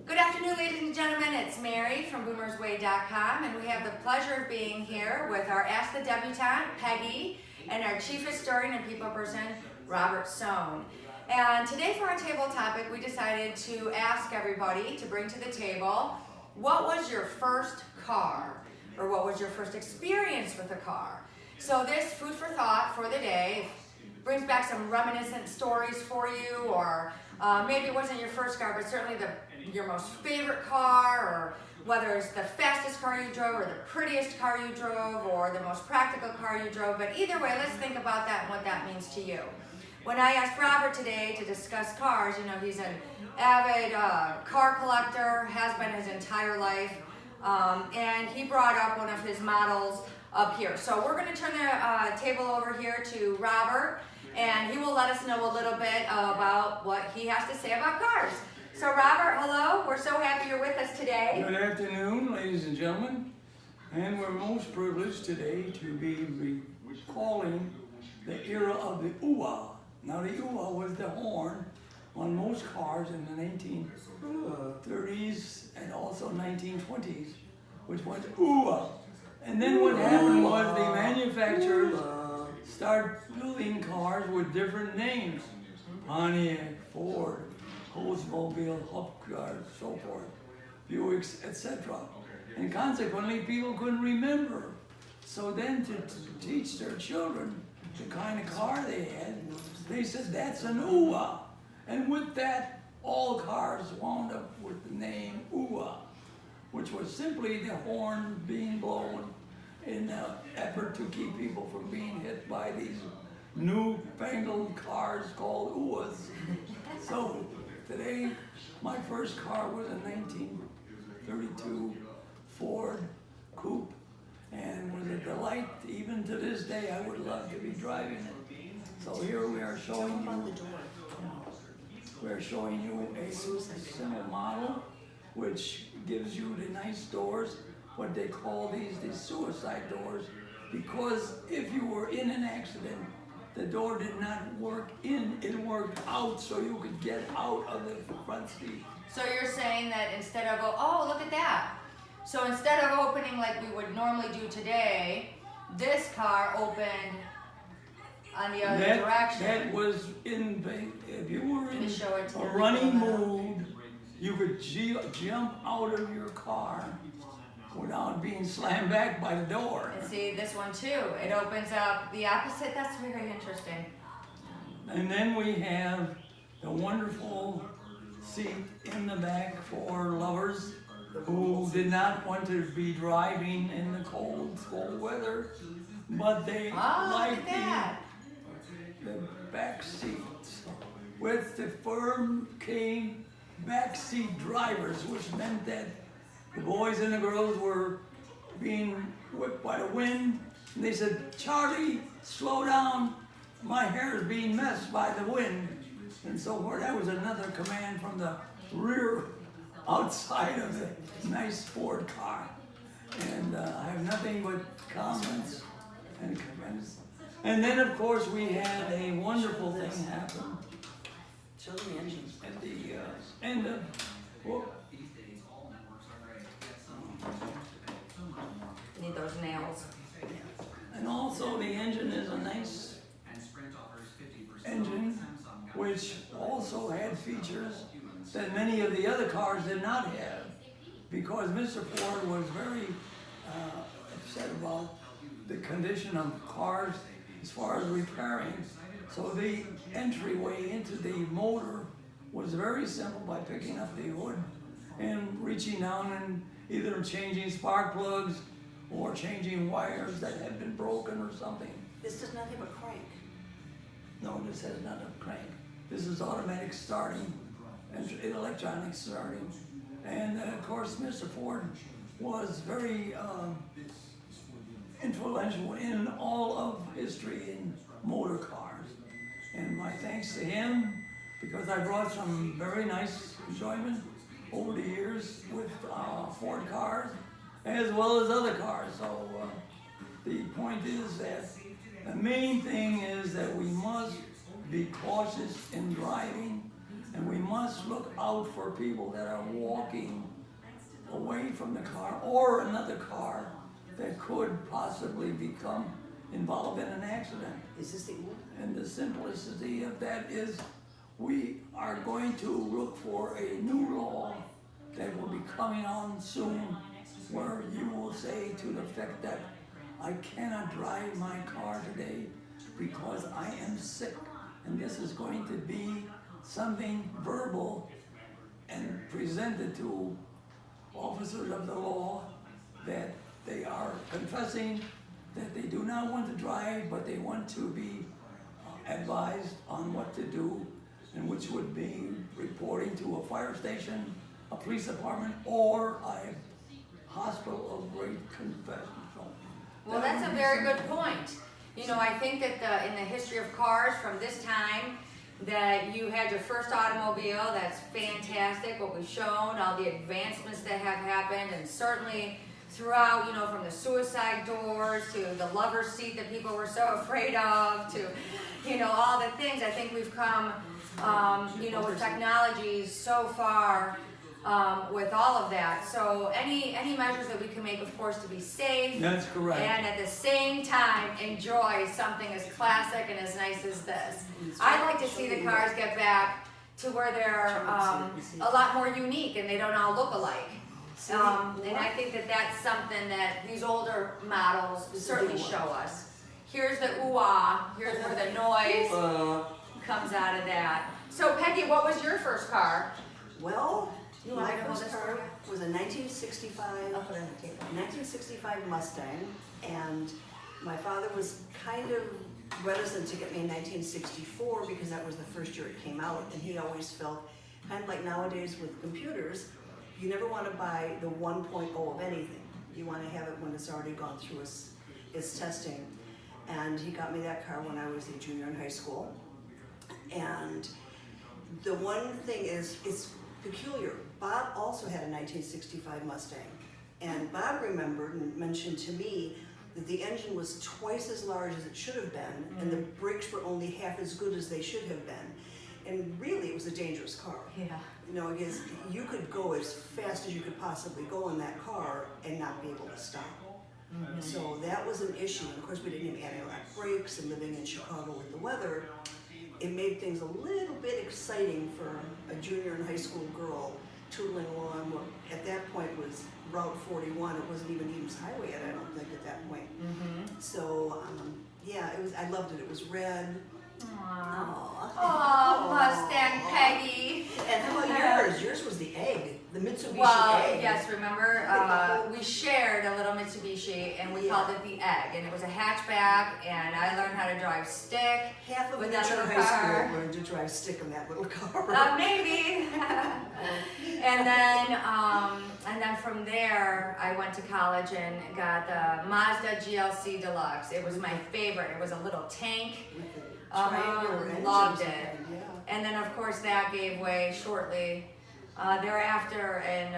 Good afternoon, ladies and gentlemen. It's Mary from boomersway.com, and we have the pleasure of being here with our Ask the Debutante, Peggy, and our Chief Historian and People Person, Robert Sohn. And today for our table topic, we decided to ask everybody to bring to the table, what was your first car? Or what was your first experience with a car? So this food for thought for the day brings back some reminiscent stories for you, or maybe it wasn't your first car, but certainly your most favorite car, or whether it's the fastest car you drove, or the prettiest car you drove, or the most practical car you drove. But either way, let's think about that and what that means to you. When I asked Robert today to discuss cars, you know, he's an avid car collector, has been his entire life, and he brought up one of his models up here. So we're going to turn the table over here to Robert, and he will let us know a little bit about what he has to say about cars. So Robert, hello. We're so happy you're with us today. Good afternoon, ladies and gentlemen. And we're most privileged today to be recalling the era of the ooh-ah. Now the ooh-ah was the horn on most cars in the 1930s and also 1920s, which was ooh-ah. And then what happened was the manufacturers started building cars with different names. Pontiac, Ford, Oldsmobile, Hupkart, so forth, Buicks, etc. And consequently, people couldn't remember. So then to teach their children the kind of car they had, they said, that's an ooh-ah. And with that, all cars wound up with the name ooh-ah, which was simply the horn being blown in an effort to keep people from being hit by these newfangled cars called ooh-ahs. So today, my first car was a 1932 Ford Coupe, and was a delight. Even to this day, I would love to be driving it. So here we are showing you. We're showing you a simple model, which gives you the nice doors. What they call these the suicide doors, because if you were in an accident, the door did not work in, it worked out, so you could get out of the front seat. So you're saying that instead of, oh, look at that. So instead of opening like we would normally do today, this car opened on the other direction. That was if you were in a a running mood, you could jump out of your car without being slammed back by the door. And see, this one too, it opens up the opposite. That's very interesting. And then we have the wonderful seat in the back for lovers who did not want to be driving in the cold weather, but they liked the back seats. With the firm came back seat drivers, which meant that the boys and the girls were being whipped by the wind. And they said, Charlie, slow down. My hair is being messed by the wind. And so forth. That was another command from the rear outside of the nice Ford car. And I have nothing but comments and comments. And then, of course, we had a wonderful thing happen. Show them the engines. At the end of, Need those nails. and also the engine is a nice engine, which also had features that many of the other cars did not have, because Mr. Ford was very upset about the condition of cars as far as repairing. So the entryway into the motor was very simple, by picking up the hood and reaching down and either changing spark plugs or changing wires that had been broken or something. This does not have a crank. No, this has not a crank. This is automatic starting and electronic starting. And of course, Mr. Ford was very influential in all of history in motor cars. And my thanks to him, because I brought some very nice enjoyment over the years with Ford cars, as well as other cars. So the point is that the main thing is that we must be cautious in driving And we must look out for people that are walking away from the car or another car that could possibly become involved in an accident. Is this the one? And the simplicity of that is we are going to look for a new law that will be coming on soon where you will say to the effect that I cannot drive my car today because I am sick. And this is going to be something verbal and presented to officers of the law that they are confessing that they do not want to drive, but they want to be advised on what to do, and which would be reporting to a fire station, a police department, or a hospital of great confession. So Well, that's a very good point. You know, I think that in the history of cars from this time, that you had your first automobile, that's fantastic, what we've shown, all the advancements that have happened, and certainly throughout, you know, from the suicide doors to the lover's seat that people were so afraid of, to, you know, all the things. I think we've come, you know, with technology so far with all of that. So any measures that we can make, of course, to be safe. That's correct. And at the same time, enjoy something as classic and as nice as this. I'd like to see the cars get back to where they're a lot more unique and they don't all look alike. And I think that that's something that these older models certainly show us. Here's the ooh-ah, here's where the noise comes out of that. So Peggy, what was your first car? Well, You my want to hold first this car for you? was a 1965 Mustang, and my father was kind of reticent to get me a 1964 because that was the first year it came out, and he always felt, kind of like nowadays with computers, you never want to buy the 1.0 of anything. You want to have it when it's already gone through its testing. And he got me that car when I was a junior in high school. And the one thing is, it's peculiar. Bob also had a 1965 Mustang. And Bob remembered and mentioned to me that the engine was twice as large as it should have been, and the brakes were only half as good as they should have been. And really, it was a dangerous car. Yeah. You know, because you could go as fast as you could possibly go in that car and not be able to stop. So that was an issue. And of course, we didn't have anti-lock brakes, and living in Chicago with the weather, it made things a little bit exciting for a junior in high school girl tootling along what at that point was Route 41. It wasn't even Eames Highway yet, I don't think, at that point. So, yeah, it was. I loved it. It was red. Aww. Aww. Oh, Mustang Peggy. And how about yours? Yours was the egg, the Mitsubishi Well, egg. yes, remember, we shared a little Mitsubishi and we called it the Egg, and it was a hatchback, and I learned how to drive stick. Half of with the that junior little high car. school learned to drive stick in that little car. Maybe. and then from there, I went to college and got the Mazda GLC Deluxe. It was my favorite. It was a little tank. With the triangular engine Loved it. sometimes, yeah. And then of course that gave way shortly thereafter in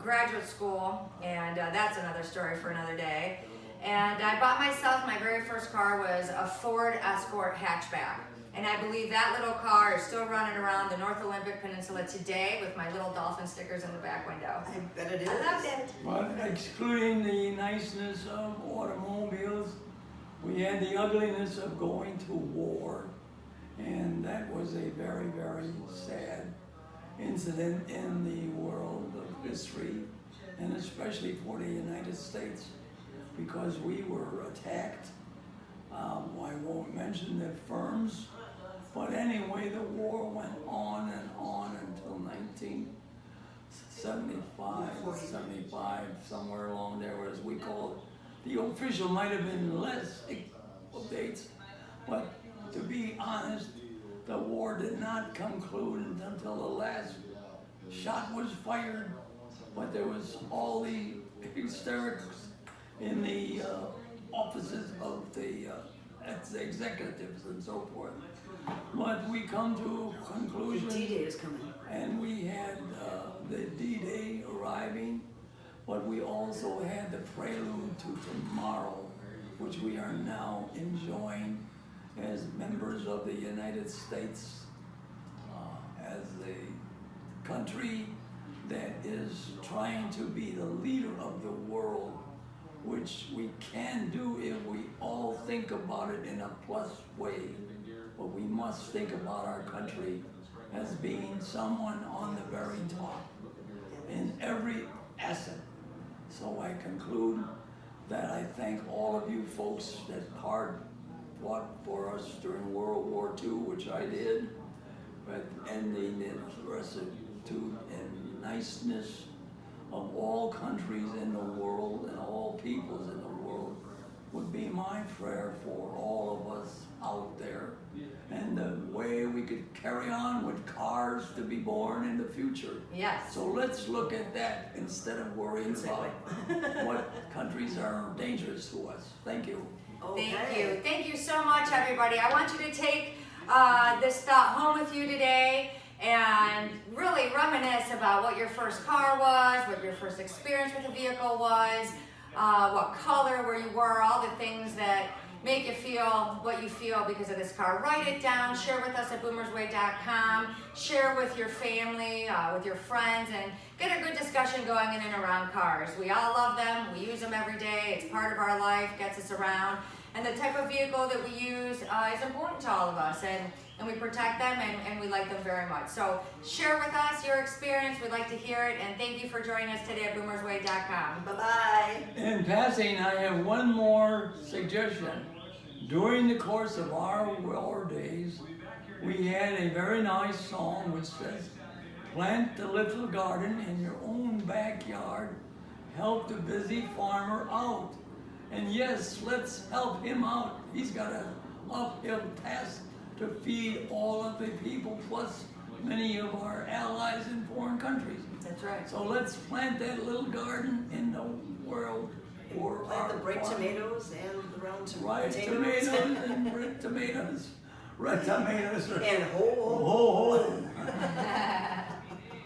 graduate school, and that's another story for another day. And I bought myself, my very first car was a Ford Escort hatchback. And I believe that little car is still running around the North Olympic Peninsula today with my little dolphin stickers in the back window. I bet it is. I loved it. But excluding the niceness of automobiles, we had the ugliness of going to war. And that was a very, very sad incident in the world of history, and especially for the United States, because we were attacked. I won't mention the firms, but anyway, the war went on until 1975, somewhere along there, as we call it. The official might have been less dates, but to be honest, the war did not conclude until the last shot was fired, but there was all the hysterics in the offices of the executives and so forth. But we come to a conclusion. The D-Day is coming. And we had the D-Day arriving, but we also had the prelude to tomorrow, which we are now enjoying as members of the United States, as a country that is trying to be the leader of the world, which we can do if we all think about it in a plus way. But we must think about our country as being someone on the very top in every asset. So I conclude that I thank all of you folks that fought for us during World War II, which I did, but ending in restitude and niceness of all countries in the world and all peoples in the world would be my prayer for all of us out there, and the way we could carry on with cars to be born in the future. Yes. So let's look at that instead of worrying about what countries are dangerous to us. Thank you. Thank you. Thank you so much, everybody. I want you to take this thought home with you today and really reminisce about what your first car was, what your first experience with a vehicle was, what color, where you were, all the things that make you feel what you feel because of this car. Write it down, share with us at boomersway.com, share with your family, with your friends, and get a good discussion going in and around cars. We all love them, we use them every day, it's part of our life, gets us around, and the type of vehicle that we use is important to all of us, and we protect them, and we like them very much. So share with us your experience, we'd like to hear it, and thank you for joining us today at boomersway.com. Bye-bye. In passing, I have one more suggestion. During the course of our war days, we had a very nice song which says, plant a little garden in your own backyard, help the busy farmer out. And yes, let's help him out. He's got an uphill task to feed all of the people, plus many of our allies in foreign countries. That's right. So let's plant that little garden in the world for Plant our the bright farm. tomatoes and the round Right, potatoes. tomatoes and red tomatoes. Red tomatoes. And Ho, ho, ho.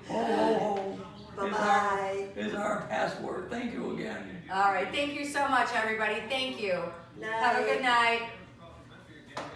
Ho, ho, ho. Bye-bye. Is our password. Thank you again. All right, thank you so much, everybody. Thank you. Have a good night.